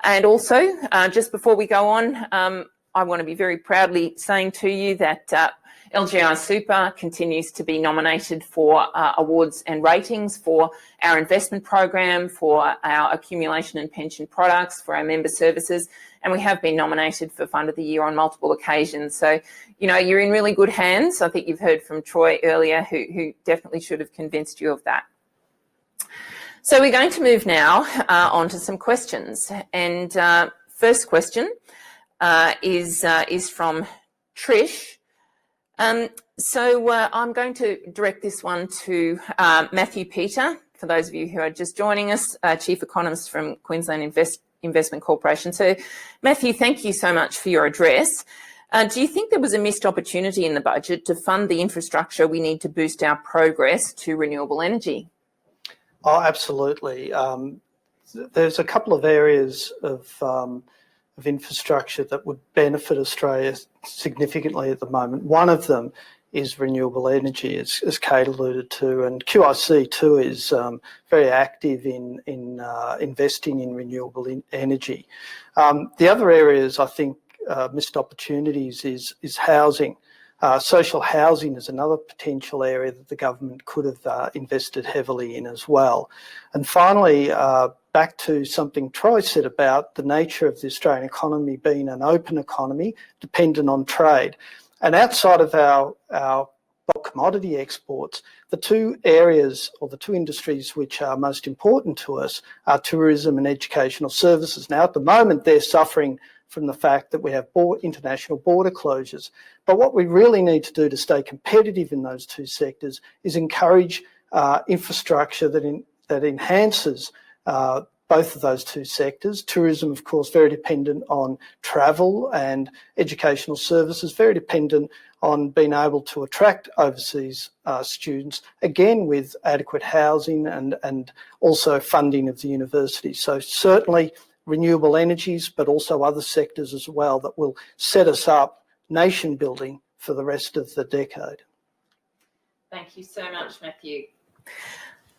And also, just before we go on, I want to be very proudly saying to you that LGIA Super continues to be nominated for awards and ratings for our investment program, for our accumulation and pension products, for our member services, and we have been nominated for Fund of the Year on multiple occasions. So, you're in really good hands. I think you've heard from Troy earlier, who definitely should have convinced you of that. So we're going to move now on to some questions. And first question is from Trish. So I'm going to direct this one to Matthew Peter, for those of you who are just joining us, Chief Economist from Queensland Investment Corporation. So Matthew, thank you so much for your address. Do you think there was a missed opportunity in the budget to fund the infrastructure we need to boost our progress to renewable energy? Oh, absolutely. There's a couple of areas of infrastructure that would benefit Australia significantly at the moment. One of them is renewable energy, as Kate alluded to, and QIC too is very active in investing in renewable energy. The other areas I think missed opportunities is housing. Social housing is another potential area that the government could have invested heavily in as well. And finally, back to something Troy said about the nature of the Australian economy being an open economy dependent on trade. And outside of our bulk commodity exports, the two areas or the two industries which are most important to us are tourism and educational services. Now, at the moment, they're suffering from the fact that we have international border closures. But what we really need to do to stay competitive in those two sectors is encourage infrastructure that enhances both of those two sectors. Tourism, of course, very dependent on travel, and educational services, very dependent on being able to attract overseas students, again with adequate housing and also funding of the university. So certainly renewable energies, but also other sectors as well that will set us up nation building for the rest of the decade. Thank you so much, Matthew.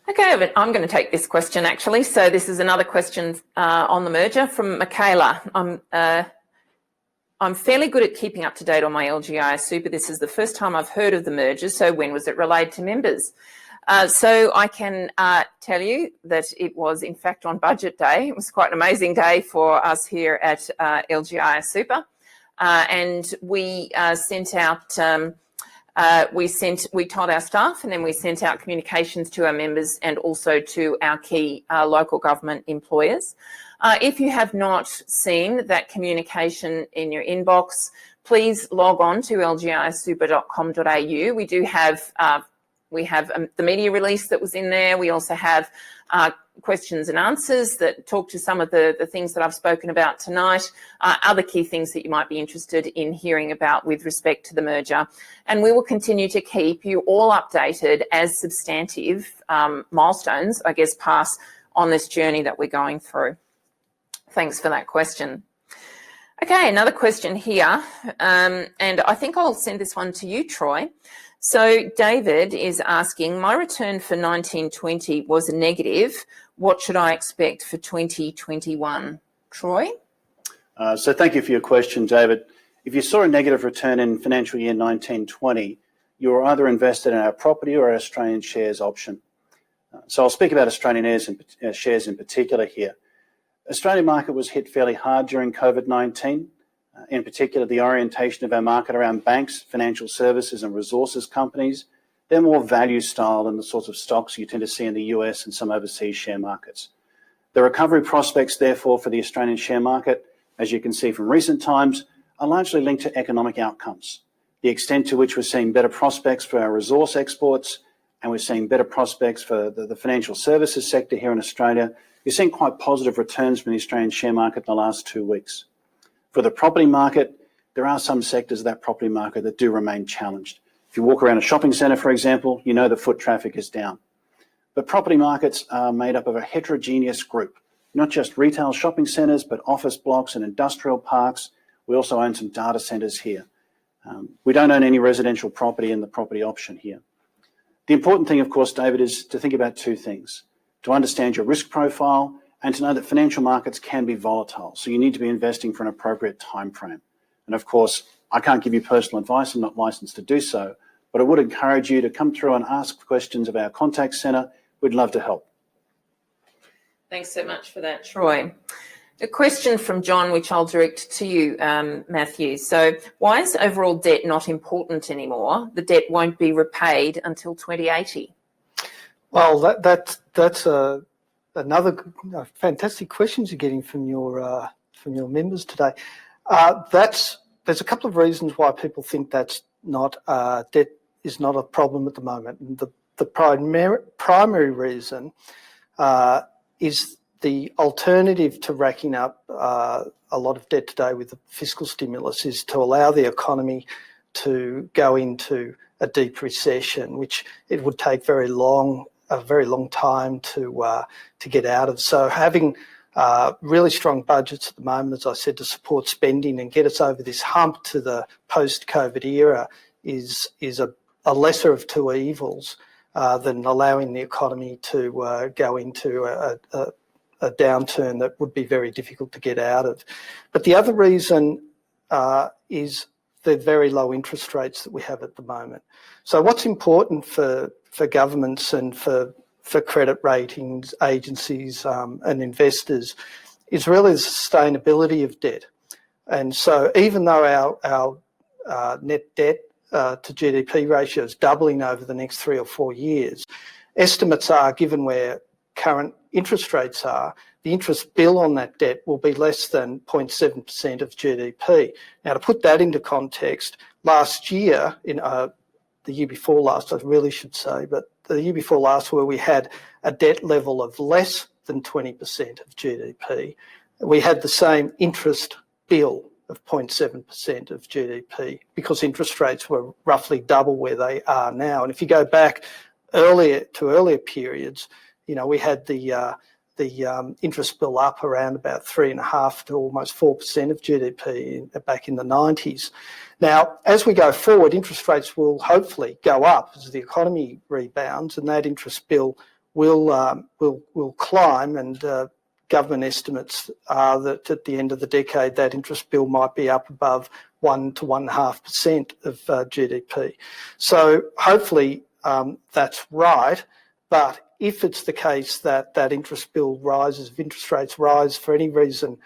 Okay, but I'm going to take this question actually. So this is another question on the merger from Michaela. I'm fairly good at keeping up to date on my LGIA Super. This is the first time I've heard of the merger, so when was it relayed to members? So I can tell you that it was in fact on budget day. It was quite an amazing day for us here at LGIA Super. And we sent out, we told our staff, and then we sent out communications to our members and also to our key local government employers. If you have not seen that communication in your inbox, please log on to lgiasuper.com.au. We do have the media release that was in there. We also have questions and answers that talk to some of the things that I've spoken about tonight, other key things that you might be interested in hearing about with respect to the merger. And we will continue to keep you all updated as substantive milestones, I guess, pass on this journey that we're going through. Thanks for that question. Okay, another question here, and I think I'll send this one to you, Troy. So David is asking, my return for 1920 was a negative. What should I expect for 2021? Troy? So thank you for your question, David. If you saw a negative return in financial year 1920, you were either invested in our property or our Australian shares option. So I'll speak about Australian shares in particular here. Australian market was hit fairly hard during COVID-19. In particular, the orientation of our market around banks, financial services and resources companies, they're more value style than the sorts of stocks you tend to see in the US and some overseas share markets. The recovery prospects, therefore, for the Australian share market, as you can see from recent times, are largely linked to economic outcomes. The extent to which we're seeing better prospects for our resource exports and we're seeing better prospects for the financial services sector here in Australia, you're seeing quite positive returns from the Australian share market in the last 2 weeks. For the property market, there are some sectors of that property market that do remain challenged. If you walk around a shopping centre, for example, you know the foot traffic is down. But property markets are made up of a heterogeneous group, not just retail shopping centres, but office blocks and industrial parks. We also own some data centres here. We don't own any residential property in the property option here. The important thing, of course, David, is to think about two things: to understand your risk profile and to know that financial markets can be volatile. So you need to be investing for an appropriate time frame. And of course, I can't give you personal advice. I'm not licensed to do so, but I would encourage you to come through and ask questions of our contact centre. We'd love to help. Thanks so much for that, Troy. A question from John, which I'll direct to you, Matthew. So why is overall debt not important anymore? The debt won't be repaid until 2080. Well, that's another fantastic questions you're getting from your members today. There's a couple of reasons why people think that's not debt is not a problem at the moment. And the primary reason is the alternative to racking up a lot of debt today with the fiscal stimulus is to allow the economy to go into a deep recession, which it would take a very long time to get out of. So having really strong budgets at the moment, as I said, to support spending and get us over this hump to the post-COVID era is a lesser of two evils than allowing the economy to go into a downturn that would be very difficult to get out of. But the other reason is the very low interest rates that we have at the moment. So what's important for governments and for credit ratings agencies and investors is really the sustainability of debt. And so even though our net debt to GDP ratio is doubling over the next 3 or 4 years, estimates are, given where current interest rates are, the interest bill on that debt will be less than 0.7% of GDP. Now, to put that into context, last year, the year before last, I really should say, but the year before last, where we had a debt level of less than 20% of GDP, we had the same interest bill of 0.7% of GDP, because interest rates were roughly double where they are now. And if you go back earlier periods, we had the interest bill up around about 3.5% to almost 4% of GDP back in the 90s. Now, as we go forward, interest rates will hopefully go up as the economy rebounds, and that interest bill will climb. And government estimates are that at the end of the decade, that interest bill might be up above 1 to 1.5% of GDP. So hopefully that's right. But if it's the case that that interest bill rises, if interest rates rise for any reason,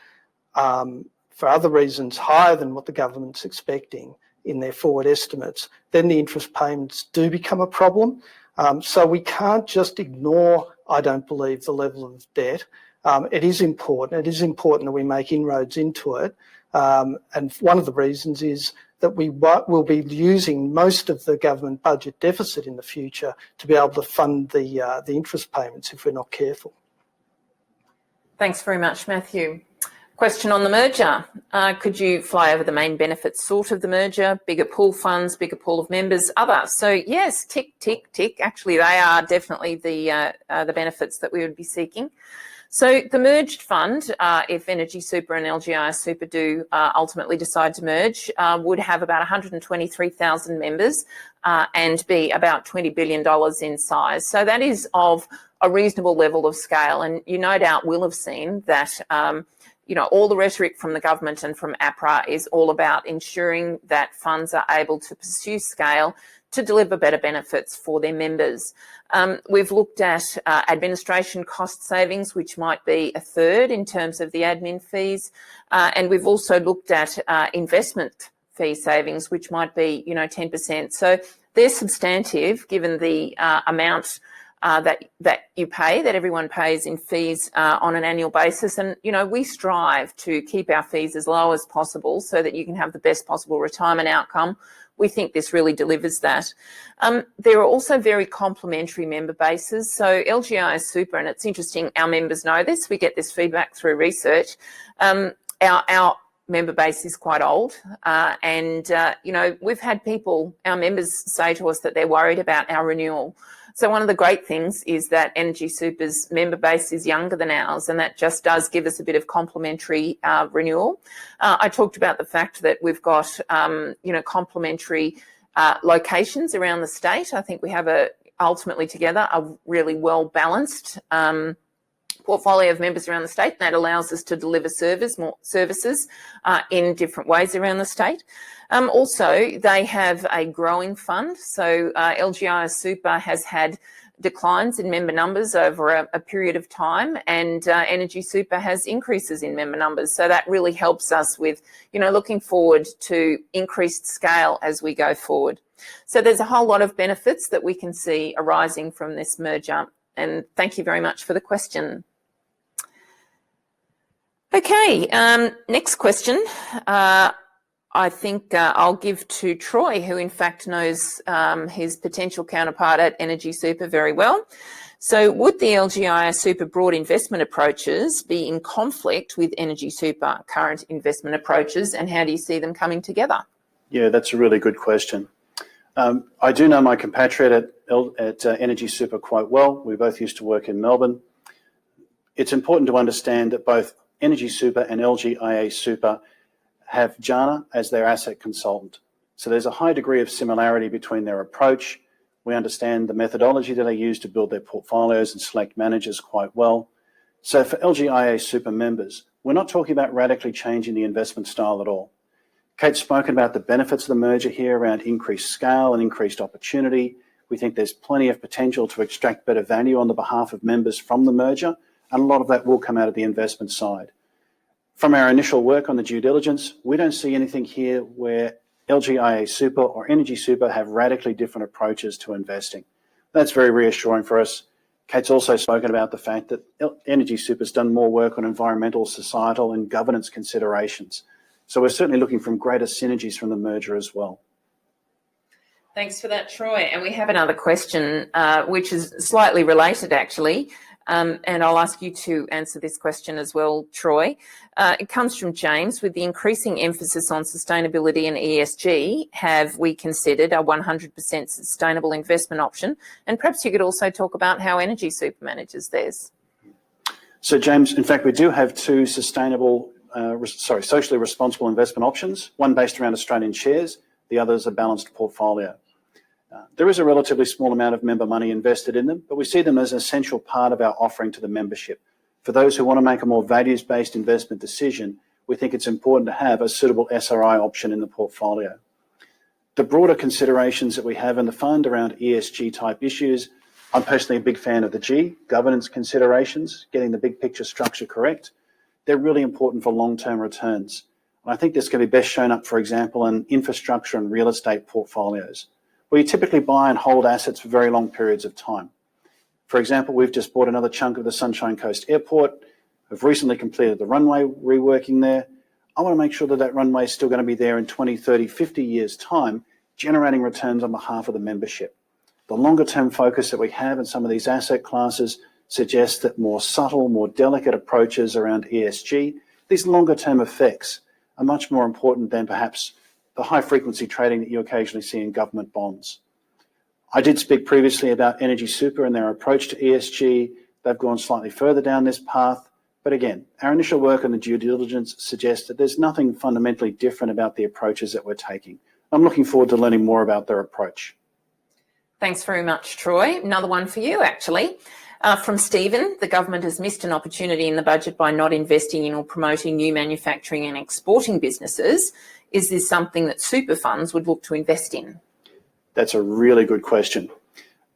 for other reasons higher than what the government's expecting in their forward estimates, then the interest payments do become a problem. So we can't just ignore, I don't believe, the level of debt. It is important. It is important that we make inroads into it. And one of the reasons is that we will be using most of the government budget deficit in the future to be able to fund the interest payments if we're not careful. Thanks very much, Matthew. Question on the merger. Could you fly over the main benefits sought of the merger? Bigger pool funds, bigger pool of members, other. So yes, tick, tick, tick. Actually, they are definitely the benefits that we would be seeking. So the merged fund, if Energy Super and LGIA Super do ultimately decide to merge, would have about 123,000 members and be about $20 billion in size. So that is of a reasonable level of scale. And you no doubt will have seen that, all the rhetoric from the government and from APRA is all about ensuring that funds are able to pursue scale to deliver better benefits for their members. We've looked at administration cost savings, which might be a third in terms of the admin fees. And we've also looked at investment fee savings, which might be, 10%. So they're substantive given the amount that you pay, that everyone pays in fees on an annual basis. And, we strive to keep our fees as low as possible so that you can have the best possible retirement outcome. We think this really delivers that. There are also very complementary member bases. So LGIA Super, and it's interesting, our members know this, we get this feedback through research. Our member base is quite old and we've had people, our members, say to us that they're worried about our renewal. So one of the great things is that Energy Super's member base is younger than ours, and that just does give us a bit of complementary renewal. I talked about the fact that we've got, complementary locations around the state. I think we have ultimately together a really well-balanced portfolio of members around the state, and that allows us to deliver more services in different ways around the state. Also, they have a growing fund. So LGIA Super has had declines in member numbers over a period of time, and Energy Super has increases in member numbers. So that really helps us with, looking forward to increased scale as we go forward. So there's a whole lot of benefits that we can see arising from this merger. And thank you very much for the question. Okay, next question. I think I'll give to Troy, who in fact knows his potential counterpart at Energy Super very well. So would the LGIA Super broad investment approaches be in conflict with Energy Super current investment approaches, and how do you see them coming together? Yeah, that's a really good question. I do know my compatriot at Energy Super quite well. We both used to work in Melbourne. It's important to understand that both Energy Super and LGIA Super have Jana as their asset consultant. So there's a high degree of similarity between their approach. We understand the methodology that they use to build their portfolios and select managers quite well. So for LGIA Super members, we're not talking about radically changing the investment style at all. Kate's spoken about the benefits of the merger here around increased scale and increased opportunity. We think there's plenty of potential to extract better value on the behalf of members from the merger, and a lot of that will come out of the investment side. From our initial work on the due diligence, we don't see anything here where LGIA Super or Energy Super have radically different approaches to investing. That's very reassuring for us. Kate's also spoken about the fact that Energy Super's done more work on environmental, societal and governance considerations. So we're certainly looking for greater synergies from the merger as well. Thanks for that, Troy. And we have another question, which is slightly related, actually. And I'll ask you to answer this question as well, Troy. It comes from James. With the increasing emphasis on sustainability and ESG, have we considered a 100% sustainable investment option? And perhaps you could also talk about how Energy Super manages theirs. So, James, in fact, we do have two socially responsible investment options, one based around Australian shares, the other is a balanced portfolio. There is a relatively small amount of member money invested in them, but we see them as an essential part of our offering to the membership. For those who want to make a more values-based investment decision, we think it's important to have a suitable SRI option in the portfolio. The broader considerations that we have in the fund around ESG type issues, I'm personally a big fan of the G, governance considerations, getting the big picture structure correct. They're really important for long-term returns. And I think this can be best shown up, for example, in infrastructure and real estate portfolios, where you typically buy and hold assets for very long periods of time. For example, we've just bought another chunk of the Sunshine Coast Airport. We've recently completed the runway reworking there. I want to make sure that that runway is still going to be there in 20, 30, 50 years' time, generating returns on behalf of the membership. The longer term focus that we have in some of these asset classes suggests that more subtle, more delicate approaches around ESG, these longer term effects are much more important than perhaps the high frequency trading that you occasionally see in government bonds. I did speak previously about Energy Super and their approach to ESG. They've gone slightly further down this path. But again, our initial work on the due diligence suggests that there's nothing fundamentally different about the approaches that we're taking. I'm looking forward to learning more about their approach. Thanks very much, Troy. Another one for you, actually. From Stephen, the government has missed an opportunity in the budget by not investing in or promoting new manufacturing and exporting businesses. Is this something that super funds would look to invest in? That's a really good question.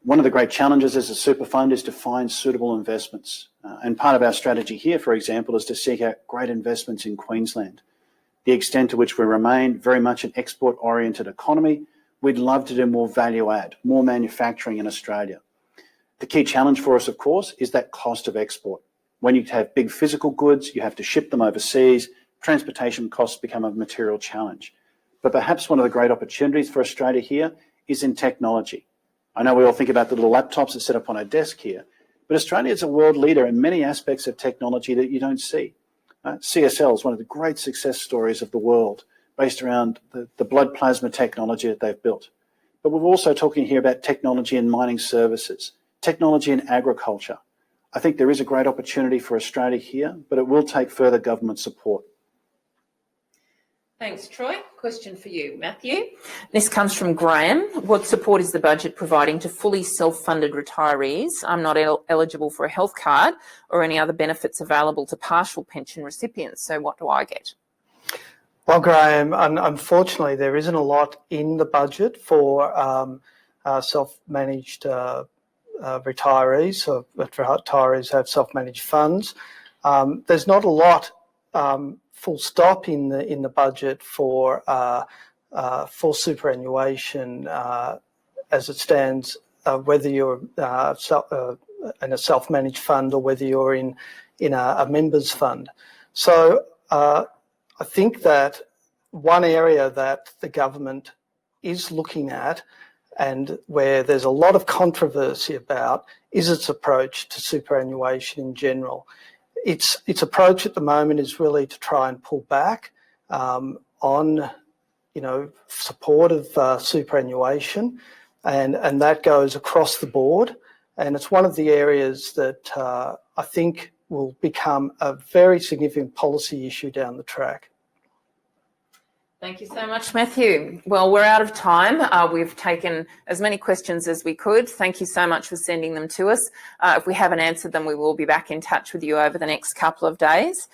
One of the great challenges as a super fund is to find suitable investments. And part of our strategy here, for example, is to seek out great investments in Queensland. The extent to which we remain very much an export-oriented economy, we'd love to do more value add, more manufacturing in Australia. The key challenge for us, of course, is that cost of export. When you have big physical goods, you have to ship them overseas, transportation costs become a material challenge. But perhaps one of the great opportunities for Australia here is in technology. I know we all think about the little laptops that sit up on our desk here, but Australia is a world leader in many aspects of technology that you don't see. CSL is one of the great success stories of the world, based around the blood plasma technology that they've built. But we're also talking here about technology in mining services, technology in agriculture. I think there is a great opportunity for Australia here, but it will take further government support. Thanks, Troy. Question for you, Matthew. This comes from Graham. What support is the budget providing to fully self-funded retirees? I'm not eligible for a health card or any other benefits available to partial pension recipients. So what do I get? Well, Graham, unfortunately, there isn't a lot in the budget for self-managed retirees. So retirees have self-managed funds. There's not a lot full stop in the budget for superannuation as it stands, whether you're in a self-managed fund or whether you're in a members fund. So I think that one area that the government is looking at and where there's a lot of controversy about is its approach to superannuation in general. Its approach at the moment is really to try and pull back on, support of superannuation, and that goes across the board. And it's one of the areas that I think will become a very significant policy issue down the track. Thank you so much, Matthew. Well, we're out of time. We've taken as many questions as we could. Thank you so much for sending them to us. If we haven't answered them, we will be back in touch with you over the next couple of days.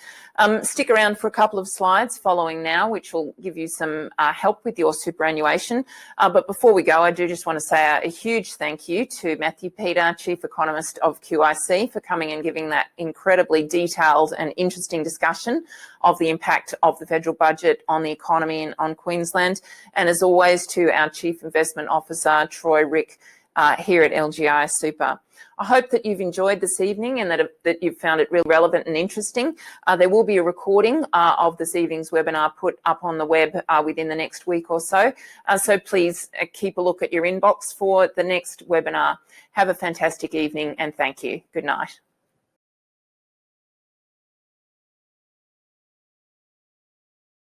Stick around for a couple of slides following now, which will give you some help with your superannuation. But before we go, I do just want to say a huge thank you to Matthew Peter, Chief Economist of QIC, for coming and giving that incredibly detailed and interesting discussion of the impact of the federal budget on the economy and on Queensland. And as always, to our Chief Investment Officer, Troy Rieck, here at LGIA Super. I hope that you've enjoyed this evening and that you've found it really relevant and interesting. There will be a recording of this evening's webinar put up on the web within the next week or so. So please keep a look at your inbox for the next webinar. Have a fantastic evening and thank you. Good night.